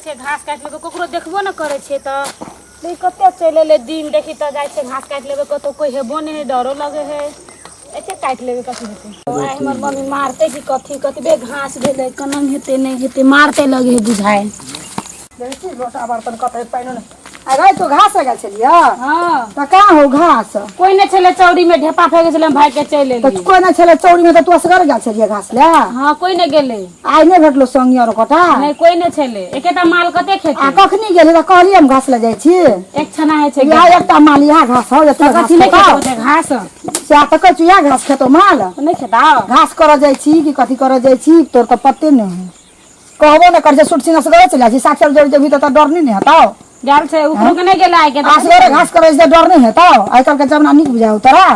छे घास काट लेबे ककरो देखबो न करे छे त ले कते चले ले दिन देखी त जाय छे घास काट लेबे कतो कोई हेबो नहीं है डरो लगे है ऐसे काट लेबे कथी हेते आय हमर मम्मी मारते कि कथी कतबे घास भेले कनन हेते नहीं हेते मारते लगे है बुझाए देखी लोटा बर्तन कतै पाइनो न अरे तो घास लगा छलिया हां त का हो घास कोई ने छले चौड़ी में ढेपा फेंके छले भाई के चले त कोई न छले चौड़ी में त तू असगर गा छलिया घास ले हां कोई ने गेले आइ ने भेटलो संगी और कटा नहीं कोई ने छले एकेटा माल कते खेते आ कखनी गेले त कहली हम घास ले जाय छी एक छना है छे या एकटा माल या घास हो या कथी नहीं खेते घास से आ त कछु या घास खेतो माल नहीं खाता घास कर जाय छी कि कथी कर जाय छी तोर त पत्ते नहीं कहबो न कर जे सुट सिंह असगर चला छी साक्षर जोड़ जेबी त डर नहीं हताओ जाल से ऊपर के नहीं गेला आइ के असगर घास करे से डर नहीं हताओ आइ काल के जमाना निक बुझाओ तोरा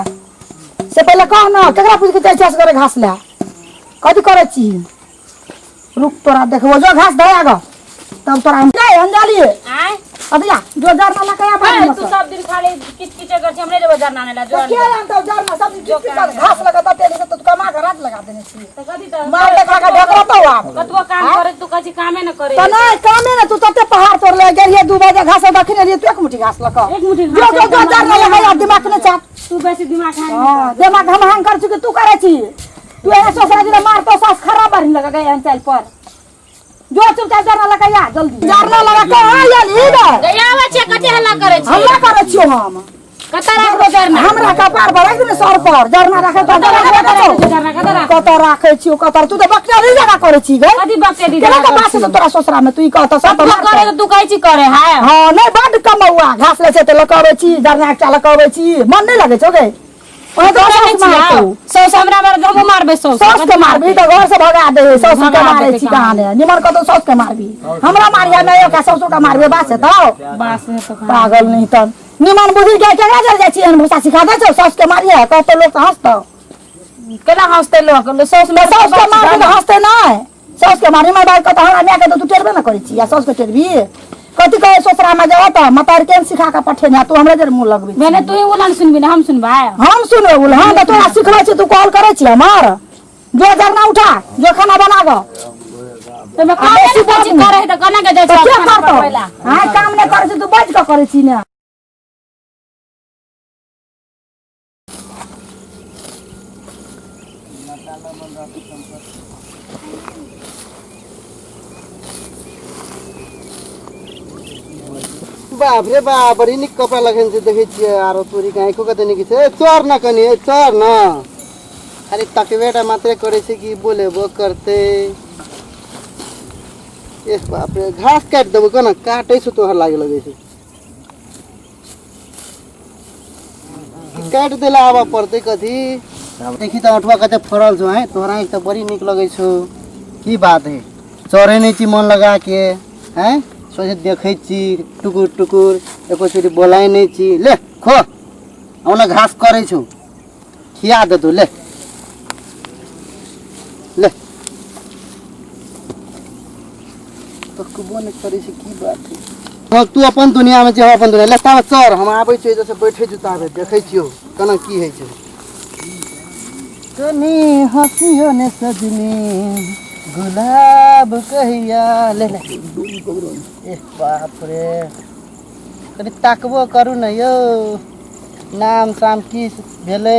से पहले कह न केकरा पूछ के जाय छी असगर घास ले कथी करे छी रुक तोरा देखबो जो घास दया ग तब तोरा हम जाय अंजाली आय अदिया जो जार ना लकाया भाई तू सब दिन खाली किच कर छी हमरे जब जरना नेला जो के हम तो जार ना सब किच कर घास लगा तेरे तो कमा के रात लगा देने छी तो कथी त मार देखा के ढकरा तो आप कतबो काम करे तू कथी कामे न करे तो नहीं कामे ना तू तते पहाड़ तोड़ ले गेलिए 2 बजे घास दखने लिए तू एक मुट्ठी घास लका एक मुट्ठी जो जो जो जार ना लगा दिमाग ने चाप तू बेसी दिमाग है हां दिमाग हम हां कर छी तू करे छी तू ऐसा सोचरा जी मार तो सास खराब बन लगा गया अंचल पर जो चुपचाप जार ना लगा या जल्दी जार ना लगा के आ या लीड गया बच्चे कथी हल्ला करे छी हल्ला करे छियो हम कता राखो जरना हमरा कपार पर रख ने सर पर जरना रखे तो जरना कता राख कत राखे छियो कतर तू तो बकरा नहीं जगह करे छी गे कथी बकते दी केना के बात से तोरा ससुरा में तू ई कहत सब तू करे तो तू कहै छी करे हां हां नहीं बड कमौआ घास ले से तो लकावे छी जरना के लकावे छी मन नहीं लगे छो गे ओए तो करे छी सौ हमरा बार गमो मारबे सौ सौस के मारबी तो घर से भगा दे सौस के मारे छी कहां ने निमन को तो सौस के मारबी हमरा मारिया नहीं का सौस का मारबे बास है तो बास है तो पागल नहीं तो निमन बुद्धि के केना जल जाय छी एहन भाषा सिखा दे छौ सौस के मारिया कहतो लोग हंसतो केना हंसते लोग सौस मैं सौस के मारे हंसते नहीं सौस के मारे मार के तो हमरा ने के तो तू टेरबे न करै छी या सौस के टेरबी कथी कहे ससुरा में जाओ तो मतार के सिखा के पठेना तू हमरा जर मुंह लगबी मैंने तू ही उलन सुनबी ना हम सुनबाय हम सुनो बोल हां तो तोरा सिखला छी तू कॉल करे छी हमर जो जरना उठा जो खाना बना गो तो मैं काम नहीं करे तो कना के जाय क्या खाना करतो पकड़ला हां काम नहीं करे छी तू बैठ के करे छी ना बाप रे बाप बड़ी निक कपड़ा लगन से देखे छिए आरो तोरी काहे को कते निक छै चोर न कनी चोर न खाली तकवेटा मात्रे करे छै कि बोले वो करते ए बाप रे घास काट देबो कना काटै छ तोहर लागे लगे छै काट देला आबा पड़ते कथी देखी त अठवा कते फरल छ है तोहरा एक त बड़ी निक लगे छौ की बात है चोरे नहीं छी मन लगा के हैं सोचे देखे छी टुकुर टुकुर एको चोरी बोलाय नहीं छी ले खो औना घास करे छु खिया दे तू ले ले तो कुबो ने करे छी की बात है तू अपन दुनिया में जे अपन दुनिया ले ता चोर हम आबै छी जैसे बैठे जुताबे देखे छियो कना की है छै कनी हंसियो ने सजनी गुलाब कहिया ले ले ए बाप रे कनी ताकबो करू न यो नाम शाम की भेले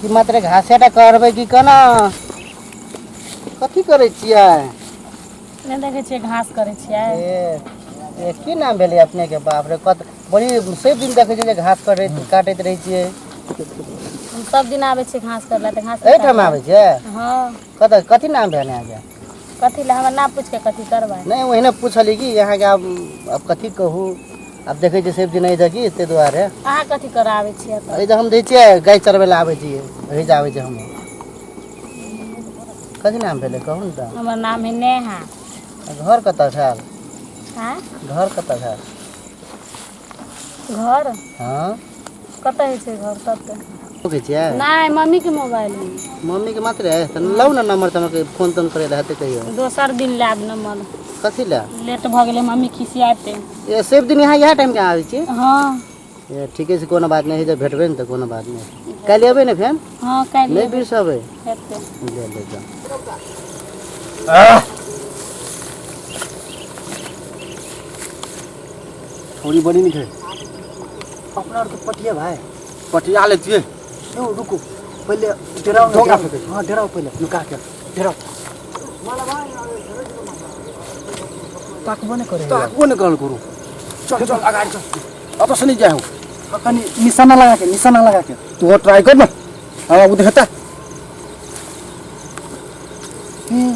कि मात्र घासेटा करबै कि कना कथी करे छियै ने देखे छिए घास करे छिए ए की नाम भेले अपने के बाप रे कत बड़ी सब दिन देखे छिए घास काटैत रहै छिए हम सब दिन आवे छे घास करला त घास ए ठाम आवे छे हां कथी नाम भेले आगे कथी ला हमरा ना पूछ के कथी करबा नहीं वही ना पूछली कि यहाँ के अब कथी कहूँ अब देखे छी सब दिन ऐजा की ते दुआरे अहाँ कथी करावे छिए त ऐजा हम दै छिए गाय चरबे ला आवे छिए रहि जावे छै हम कथी नाम भेले कहू न त हमर नाम है नेहा घर कतऽ छै हां घर कतऽ छै घर हां कतऽ है छै घर तत ओके छिए नहीं मम्मी के मोबाइल है मम्मी के मात्र है त लौ न नंबर तमके फोन तन करे रहते कहियो दोसर दिन लाब नंबर कथी ला लेट भ गेले मम्मी खिसियाते ए सब दिन यहाँ यह टाइम के आवे छी हां ए ठीके छै कोनो बात नहीं है भेटबे न त कोनो बात नहीं काल्हि अबे न फेन हां काल्हि नहीं बिरसबे हेतै ले ले जा थोड़ी बड़ी नहीं है अपना और तो पटिया भाई पटिया लेती है क्यों रुको पहले डेराओ ढोंगा फेंके। हाँ डेराओ पहले लुका के डेराओ ताकबो नहीं करे तो वो निकाल करो चल चल आगे चल अब तो सुनी जाए कनी निशाना लगा के तू वो ट्राई कर ना हाँ वो दिखाता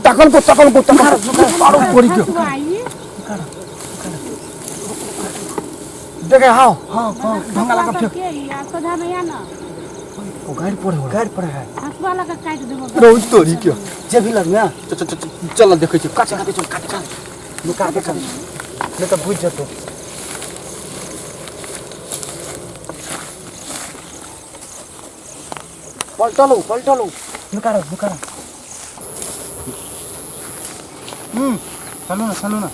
तकल को मारो पड़ी क्यों देखे हाँ हाँ हाँ ढंगा लगा फेंक सोझा में या ना वो गाड़ी पड़े है हंसवा लगा काट देबो रोज तोरी क्यों जे भी लग ना चल देखे छी काटे काटे चल काटे चल लुका के चल नहीं तो बुझ जतो पलटो लो लुका रहो चलो ना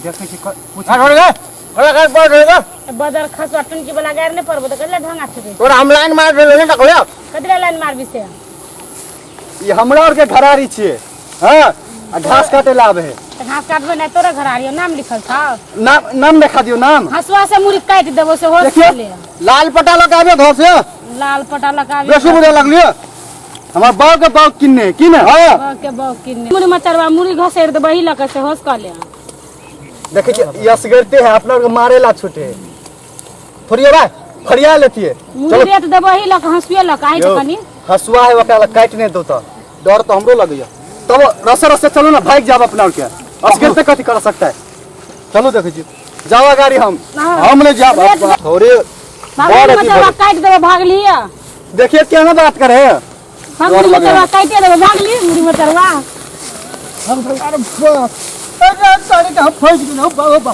देखे छी पूछ बदर खसवा टंकी वाला गाड़ ने परबो त कले ढंगा छे और हम लाइन मार देलो ने टकलिया कदरे लाइन मारबी से ये हमरा और के घरारी छिए हां घास काटे लाभ है त घास काटबे नै तोरा घर आरियो नाम लिखल था नाम लिखा दियो नाम हंसवा से मुरी काट देबो से हो देखिए ले लाल पटा लगाबे घर से लाल पटा लगा बेसु बुरे लगलियो हमार बाव के बाव किन्ने हां के बाव किन्ने मुरी मचरवा मुरी घसेर दे बही लक से होस का ले देखे यस करते हैं अपना को मारेला छूटे थोड़िए भाई फरिया लेती है मुरी रेट दे बही लक हंसुए लक आई त कनी हसुआ है वकाला काटने दो तो डर तो हमरो लग गया तब रसे चलो ना भाग जाब अपना के असगर से कथी कर सकता है चलो देखे जी जावा गाड़ी हम ले जाब थोड़े मुरी मचरवा काट देबो भाग लिया देखिए क्या ना बात करे हम मुरी मचरवा काटे देबो भाग ली मुरी मचरवा हम अरे बाप अरे सारे का फंस गए बाबा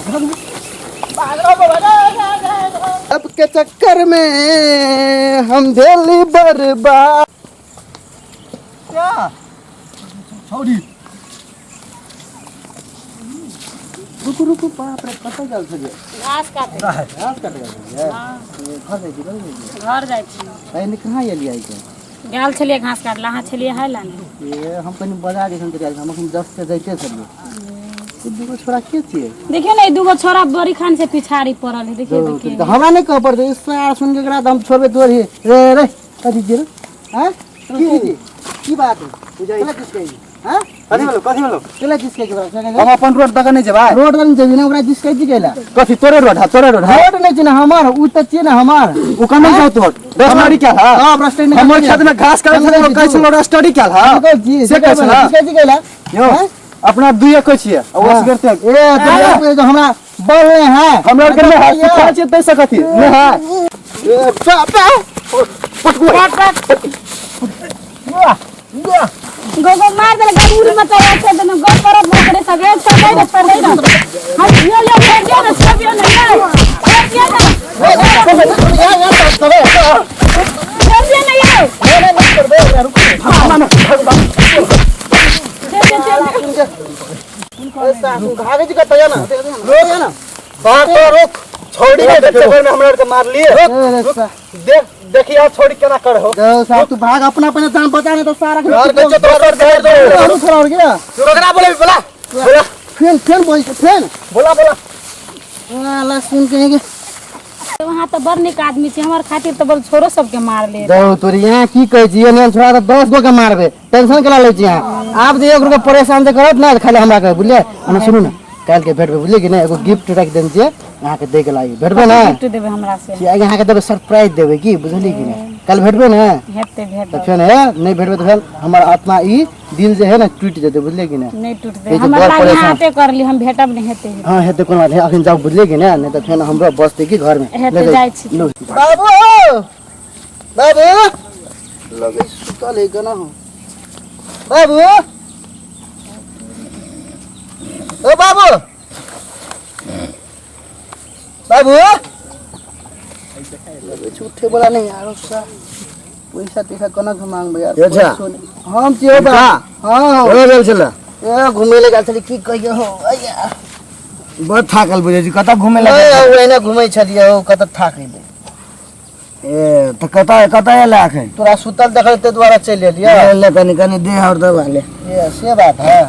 अब के चक्कर में हम दिल्ली बर्बाद क्या छोड़ी रुको बाप रे कत गल छे घास काटे घास कट गया हां घर जाई छी घर जाई छी पहले कहां एली आई के गेल छलिए घास काटला हां छलिए है लाने ये हम कनी बाजार दिसन के हम हम 10 से जाइते छलिए तू दुगो छोरा के छिए देखिए ना दूगो छोरा बड़ी खान से पिछाड़ी पड़ल है देखिए तो हमरा नहीं कह पड़ते इस सार सुन के करा हम छोड़बे तोर ही रे कथी जी हैं की बात है बुझाई चला किस कही हैं कथी बोलो चला किस कही हम अपन रोड तक नहीं जेबा रोड नहीं जेबी ना ओकरा जिस कही जी गेला कथी तोरे रोड रोड नहीं चिना हमार उ त चिना हमार उ कने जाओ तो स्टडी क्या है हां बस स्टैंड हमर खेत में घास काटे छले लोग कहै छलो स्टडी क्या है जी से कहै छला जिस कही जी गेला यो अपना दुइए कहै छियै ओ करते ए तो हमरा बोल रहे हैं हमरा के में हाथ सिखा छै तै सकथि नहीं है गोगो मार दे गबूर मत आछे दन गो परत न करे सगे छोड़ै न छोड़ै न हम यो फेर दे न छबियो न ये फेर दे न भागे जी का तया ना रोक है ना बात तो रोक छोड़ी के चक्कर में हमरा के मार लिए देख देखिए छोड़ी केना करे हो साहब तू भाग अपना अपना जान बचा नहीं तो सारा यार के चतरा दे दो थोड़ा और गया रोकना बोला फेन बोला वाला सुन के वहां तो बड़ निक आदमी छै हमर खातिर तो बड़ छोरो सब के मार ले दो तोरी यहाँ की कह छी ने छोड़ा तो 10 गो के मारबे टेंशन केला ले छी यहाँ आप जे एक रुपया परेशान से करत ना खाली हमरा के बुझले हम सुनू ना काल के भेटबे बुझले कि ना एगो गिफ्ट रख देन छी यहाँ के दे के लागी भेटबे ना गिफ्ट देबे हमरा से यहाँ के देबे सरप्राइज देबे की बुझली कि ना कल भेटबे ना हेते भेट तो फिर है नहीं भेटबे तो फिर हमर आत्मा ई दिल जे है ना टूट जेते बुझले कि ना नहीं टूटबे हमरा लाग हाथे करली हम भेटब नहीं हेते हां हेते कोन बात है अखन जाओ बुझले कि ना नहीं तो फिर हमरो बसते की घर में हेते जाय छी बाबू लगे सुतल है कना हो बाबू ओ बाबू लगे झूठे बोला नहीं यार उसका पैसा पैसा कना मांगबे यार हम छियो बा हां हो गेल छले ए घुमे ले गेल छली की कहियो हो अया बहुत थाकल बुझे छी कत घुमे ए ओइना घुमै छलिए हो कत थाक ले ए त कत एला अखन तोरा सुतल देखते द्वारा चल एलिए ले कनी दे और दबा ले ये से बात है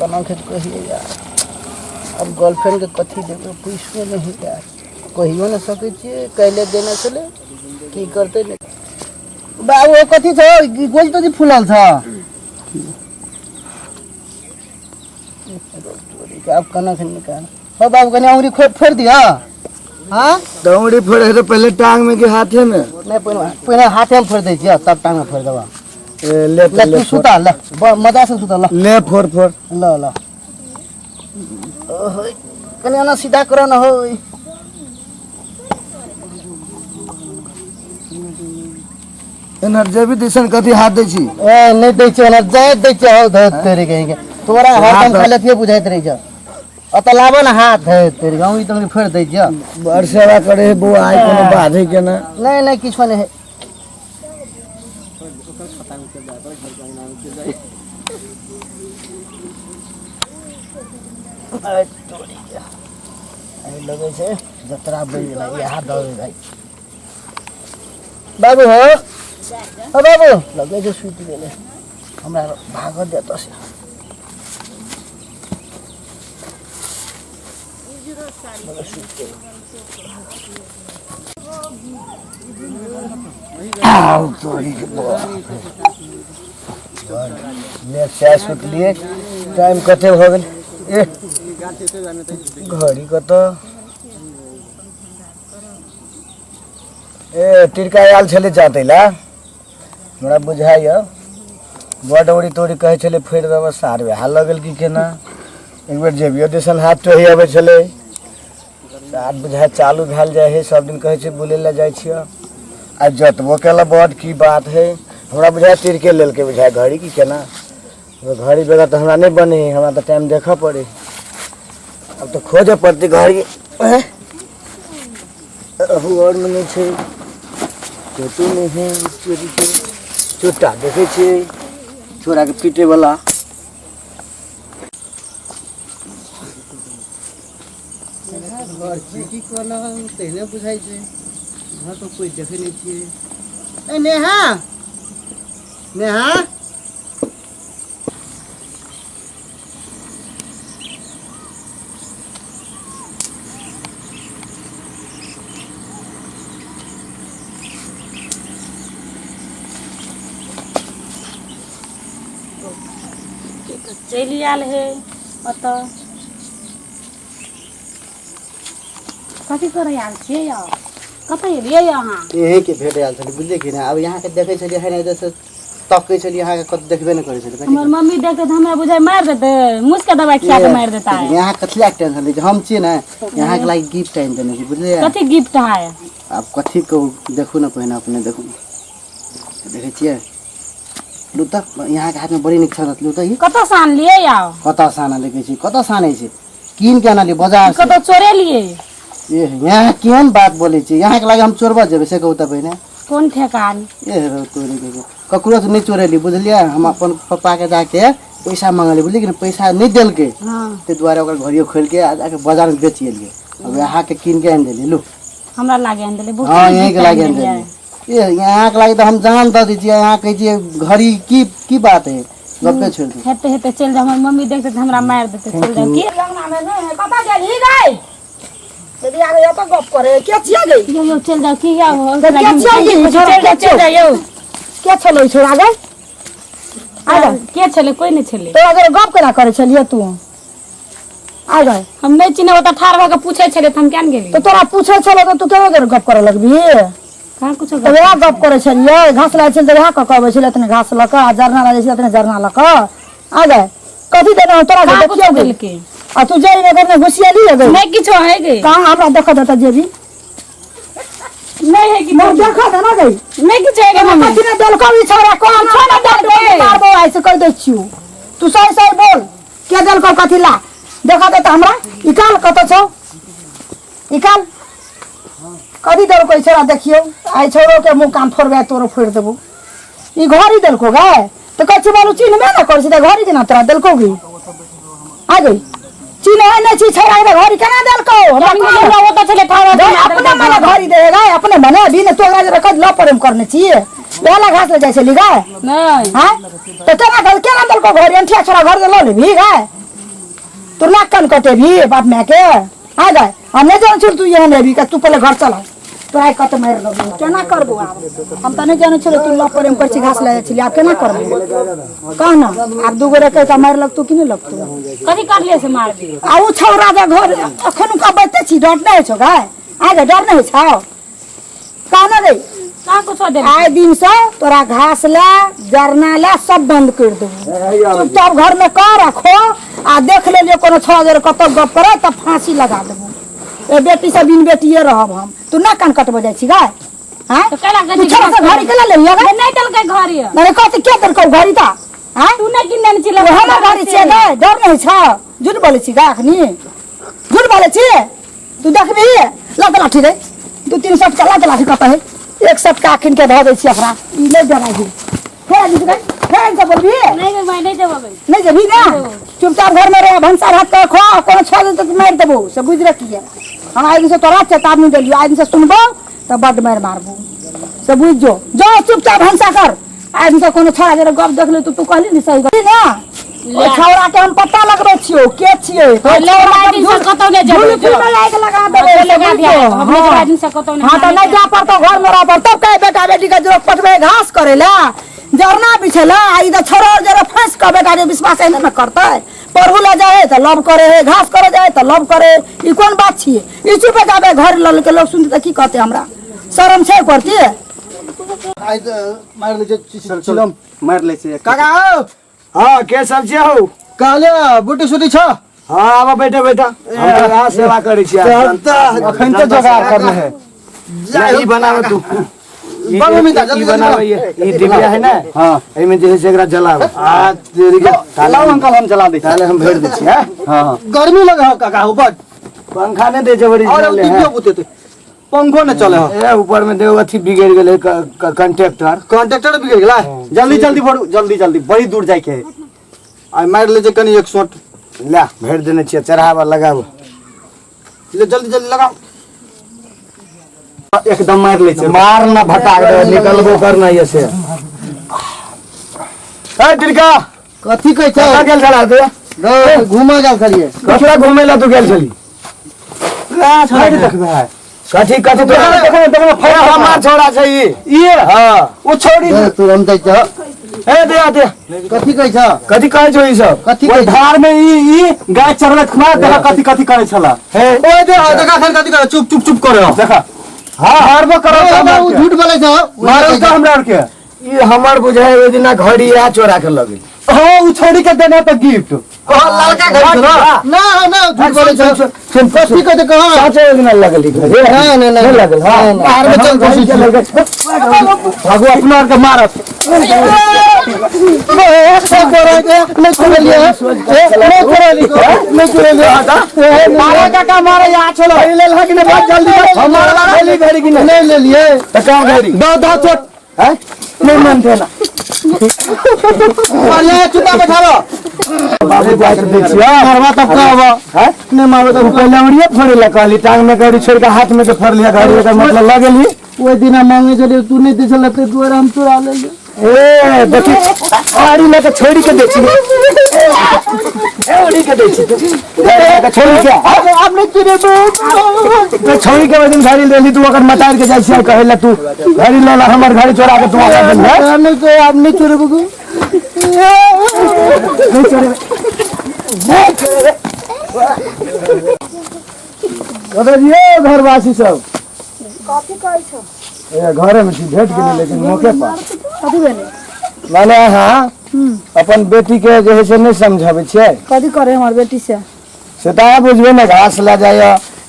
कना खेत कहिए यार अब गर्लफ्रेंड के कथी देबे पैसो नहीं यार कहियो न सकै छियै कैले देना चले की करते ने बाबू कथी छ गोल तो फुलल छ अब कना खन निकाल हो बाबू कने औरी फोड़ दिया हां दौड़ी फोड़े तो पहले टांग में के हाथे में नहीं पहले हाथे में फोड़ दे छियै तब टांग में फोड़ देबा ले तू सुता ल मजा से सुता ल ले फोड़ ल ल ओहो कने ना सीधा करो न हो एनर्जी भी दिसन कथी हाथ दै छी ए नहीं दै छै एनर्जी दै छै हो धत तेरे कहीं के तोरा हाथ में खाले के बुझाइत रही छ अत लाबो न हाथ धत तेरे गांव ई तंग फोड़ दै छ बड़ सेवा करे है बुआ आई कोनो बाधे के ना नहीं किछो नहीं है लगे छै जतरा बन गेला यहाँ दौड़ भाई बाबू हो बाबू लगे छै सुति गेले हमरा भागत देत से आओ तोरी के बुआ ले चाय सुत लिए टाइम कते हो गेल ए घड़ी कत ए टिरका आयल छले जातैला हमरा बुझाय बड़ औरी तोरी कहे छले फेर देब सार हाल लगल की केना एक बेर जेबियो दिसन हाथ टोही आबै छले साथ बुझाय चालू भेल जाय है सब दिन कहे छै बुले ला जाय छियै आ जतबो केला बड़ की बात है हमरा बुझाय टिरके लेल के बुझाय घड़ी की केना घड़ी बेगा तो हमरा नहीं बने हमरा तो टाइम देखा पड़े अब तो खोजे पड़ती घड़ी अहू और में नहीं छे चोटू नहीं है चोरी के चोटा देखे छे छोरा के पीटे वाला घर की कोना तेने बुझाई छै घर तो कोई देखे नहीं छिए ए नेहा नेहा चलि आयल है अत कथी करे आयल छियै यौ कतऽ एलियै अहाँ यही के भेट आयल छली बुझलियै कि ना अब यहाँ के देखे छलियै है ना जैसे तकै छलियै यहाँ के कत देखबे नहीं करे छलियै हमर मम्मी देखे तो हमरा बुझाय मार देते मुझ के दवाई खिया के मार देता है यहाँ कथी टेंशन लै छै हम छियै ना यहाँ के लागि गिफ्ट आनि देने छी बुझलियै कथी गिफ्ट है अब कथी कहू देखू ना पहिने अपने देखू देखे छियै लू त यहाँ के हाथ में बड़ी नीक छत लू त ई कतऽ से आनलियै यौ कतऽ साना देखे छी कतऽ सानै छै कीन के आनलियै बाजार से कतऽ चोरे लिए ए यहाँ केहन बात बोले छी यहाँ के लागि हम चोरबा जेबै से कहू त पहिने कोन ठेकान ए रो तोरी के ककरो से नहीं चोरेली बुझलियै हम अपन पापा के जाके पैसा मांगली बुझलियै कि पैसा नहीं देलकै हां ते द्वारे ओकर घड़ियो खोल के आ जाके बाजार में बेच एलियै अब यहाँ के कीन के आनि देली लू हमरा लागे आन देले हाँ यहीं के लागे आनि देली ए यहाँ के लागि तो हम जान दऽ दी छियै यहाँ कहै छियै घड़ी की बात है गप्पे छोड़ दे हेते हेते चल जा हमर मम्मी देखते त हमरा मार देते चल जा की रंगना में नहीं है कतऽ गेली गई यदि आ गई तो गप करे के छिया गई यो चल जा की या हो चल जा यो के छलो छोड़ा गई आ गए के छले कोई नहीं छले तो अगर गप केना करे छलिए तू आ गए हम नहीं चिन्हे ओता ठाड़ भऽ के पूछे छले त हम केन गेली तो तोरा पूछे छलो तो तू केना गप करे लगबी कहां कुछ तो वह गप करे छलिए घास लाय छल तो वह कहबै छले तने घास लक आ जरना लाय छले तने जरना लक आ गए कथी देना तोरा के देखियो दिल के आ तू जेई में करने घुसियाली है गई नहीं किछो है गे कहां हमरा देखो देता जेबी नहीं है कि मैं देखो देना गई नहीं किछो है गे मम्मी कथी ने देलको ई छोरा कोन छोरा देलको मारबो ऐसे कह दे छियो तू सही सही बोल के देलको कथी ला देखा देता हमरा इकाल कत छौ इकाल कथी देलको ई छोरा देखियो आई छोरो के मुंह कान फोड़बे तोरो फोड़ देबो ई घड़ी देलको गे तो कछ बोलू चिन्हबे ना कर सीधा घड़ी केना तोरा देलको गे आ गई चिन्ह नहीं छी छोरा के घड़ी केना देलको हमरा ओता छले ठाड़ अपने मने घड़ी देगा अपने मने भी ने तोरा जरा कद लपरम करने छी बेला घास ले जाय छली गाय नहीं हां तो केना देलको घड़ी अंठिया छोरा घर ले ले भी गाय तू ना कन कटे भी बाप मैं के आ गए हम नहीं जान तू यहाँ नहीं भी तू पहले घर चला तो आई कत मार लो केना करबो आब हम त नहीं जाने छले तू लप पर करछि घास लाए छिली आब केना करबो कह ना आब दू गोरे के मार लगतू कि नहीं लगतू कथी कर ले से मार दी आ उ छौरा दे घर अखन का बैठे छी डर नहीं छौ गाय आ गए डर नहीं छौ कहना रे का कुछ दे आए दिन से तोरा घास ला जरना ला सब बंद कर देबो चुपचाप घर में कर रखो आ देख ले जे कोनो छौरा जरे कत गप करे त फांसी लगा देबो ए बेटी से बिन बेटिए रहब हम तू ना कान कटबो जाय छी गाय हां तो केला तू छौरा से घड़ी केला ले लिया गाय नहीं दल के घर ये अरे कत के कर को घड़ी ता हां तू नहीं किन चिल्ला वो हमर घड़ी छे गाय डर नहीं छ झूठ बोले छी गाय अखनी झूठ बोले छी तू देखबी लत लाठी रे तू 3 शॉट चला के लाठी कत है एक शॉट का अखन के ध दे छी अपना ई ले डरा जी फेर जी फेर से बोलबी नहीं भाई नहीं देबो भाई नहीं जबी ना चुपचाप घर में रह भंसा भात कर खो कोनो छो दिन तक मार देबो से बुझ रखिए हम आई दिन से तोरा चेतावनी देलियो आई दिन से सुनबो त बड मार मारबो से बुझ जो चुपचाप भंसा कर आई दिन से कोनो छोरा जरे गप देख ले तू कहली नहीं सही गली ना ओ छौरा के हम पता लगबे छियो के छिए तो ले आई दिन से कतौ ले झूल जेबो में लाइक लगा देबे लगा दिया हम आई दिन से कतौ हां तो नहीं जा पर तो घर में रह पर तब कहे बेटा बेटी का जरूरत पटवे घास करेला जरना बिछला आई द छोरा जरा फंस का बेटा रे विश्वास है ना करता है पढ़ू ले जाए तो लव करे है घास करे जाए तो लव करे ई कोन बात छिए ई चुपे जाबे घर लल के लोग सुनते की कहते हमरा शर्म छै करती आई मार ले चिलम मार ले से काका हाँ के सब जे हो कहले बुटी सुटी छ हाँ आवा बेटा बेटा हम तो यहाँ सेवा करै छी अखन तो जोगाड़ करना है ई बनावे तू बाबू मिता जल्दी बनावे ये डिबिया है ना हां एमे जे है से एकरा जलाव आ तेरी के लाओ अंकल हम चला दे ताले हम भेड़ दे छी हां हां गर्मी लगा हो काका ऊपर पंखा ने दे जबरी और चले टिपियो बुते थे पंखो न चले हो ए ऊपर में देव अथी बिगड़ गेले कंट्रैक्टर कॉन्ट्रैक्टर बिगड़ गेला जल्दी जल्दी बढ़ू जल्दी जल्दी बड़ी दूर जाए के आई मार ले जे कनी 1 शॉट ला भेड़ देने छी चढ़ावा लगाव ले जल्दी जल्दी लगाओ एकदम मार ले से मार ना भटाक दे निकलबो करना ये से ए तिरका कथी कहै छ कहाँ गेल छला तू घुमा जाओ खाली कथरा घुमे ला तू गेल छली का छोड़ देखबे कथी कथी तो देखो फड़ा हमार छोड़ा छै ई हां वो छोड़ी तुरंत छ ए दे दे कथी कहै छ कथी कहै छौ ई सब कथी वो कहै छ धार में ई गाय चरले खुआ देखा कथी कथी करे छला हे ओए देखा खाली कथी करे चुप चुप चुप करे देखा हां हारबो करो ओ झूठ बोले छ मारल तो हमरा और के ई हमर बुझाय ओइ दिना घड़ी आ चोरा के लगे हां वो छोड़ी के देना तो गिफ्ट लड़का घर ना ना झूठ बोले छ सुन कथी कहते कह सच ओइ दिना लगली घड़ी नहीं लगल हां बाहर में चल घुसी भागो अपना और के मारत नहीं छोड़ लिया नहीं छोड़ लिया मारा काका मारा यहाँ छोड़ो ले लगी ने बहुत जल्दी हमारा ले घड़ी की नहीं ले लिए त का घड़ी दो दो छोट हैं नहीं मानते ना और ये चुता बैठाओ बाबू जाय के देखिया मारवा तब का होगा हैं नहीं मारो तू पहले उड़िए फोड़े ला कहली टांग में गाड़ी छोड़ के हाथ में तो फोड़ लिया गाड़ी का मतलब लगली वो दिन मांगे चले तू नहीं दे चला ते तू हम चुरा ले ले ए देखी गाड़ी लेके छोड़ी के देखी ए उड़ी के देखी तू छोड़ी के आपने चिरे तो छोड़ी के दिन गाड़ी ले ली तू अगर मटार के जाई से कहेला तू गाड़ी ले ला हमर गाड़ी चोरा के तू आ गई है हमने तो आपने चुरे बगु नहीं चोरे बताइए घरवासी सब कथी कहै छ ए घरे में थी भेट गेली लेकिन मौके पर कथी भेले माने हाँ अपन बेटी के जो है से नहीं समझावे छे कथी करे हमर बेटी से से तो बुझबे ना घास ला जाय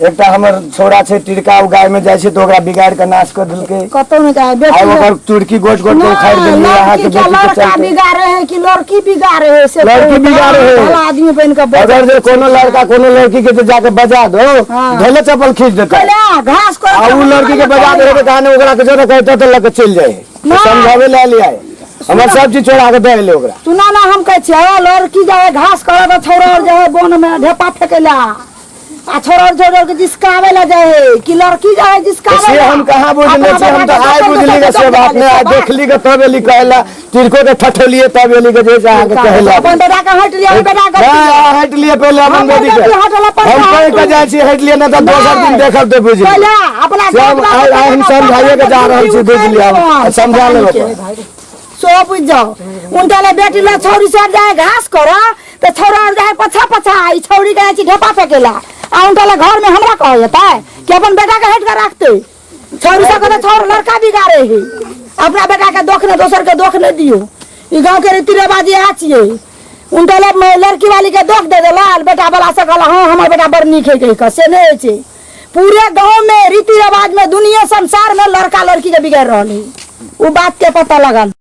एकटा हमर छोरा छे टिरका उ गाय में जाय छे तो ओकरा बिगाड़ के नाश कर देलके कतौ नहीं जाए आइ बेटी ओकर तुर्की गोट गोट के उखाड़ देली यहाँ के बेटी के लड़का चलते बिगाड़े है कि लड़की बिगाड़े है से लड़की बिगाड़े है। भला आदमी बन के अगर जो कोनो लड़का कोनो लड़की के तो जाके बजा दो हाँ। ढेले चप्पल खींच देता है पहले घास को आ उ लड़की के बजा दे के कहानी ओकरा के जो कहते तो लेके चल जाए ना। समझावे ले लिया हमर सब चीज छोड़ा के दे ले ओकरा सुना ना हम कहे छियै लड़की जाए घास करे तो छोरा और जाए बोन में ढेपा फेकेला आ छोड़ छोड़ के जिसकावे ला जाए कि लड़की जाए जिसकावे से हम कहाँ बुझले छी हम तो आय बुझली के से बात ने आय देखली के तब एली कहला तिरको के ठठोलिए तब एली के जे जाके कहला अपन बेटा का हट लिया बेटा का हां हट लिए पहले अपन बेटी के हम कहे के जाय छी हट लिए ना तो दोसर दिन देखब तो बुझली पहले अपना सब आय हम समझाइए के जा रहल छी बुझली हम समझा लेब सो बुझ जाओ उनका ले बेटी ला छोरी से जाए घास करो तो छोरा जाए पछा पछा ई छोरी गए छी ढेपा फेकेला आ उनका ले घर में हमरा कह जाता है कि अपन बेटा के हट कर रखते छोरी से कहते छोर लड़का बिगाड़े है अपना बेटा के दोख ने दोसर के दोख ने दियो ई गांव के रीति रिवाज आ छिए उनका ले लड़की वाली के दोख दे देला बेटा वाला से कहला हां हमर बेटा बड़ नीक है कह से नहीं छे पूरे गांव में रीति रिवाज में दुनिया संसार में लड़का लड़की के बिगाड़ रहल है वो बात के पता लगल।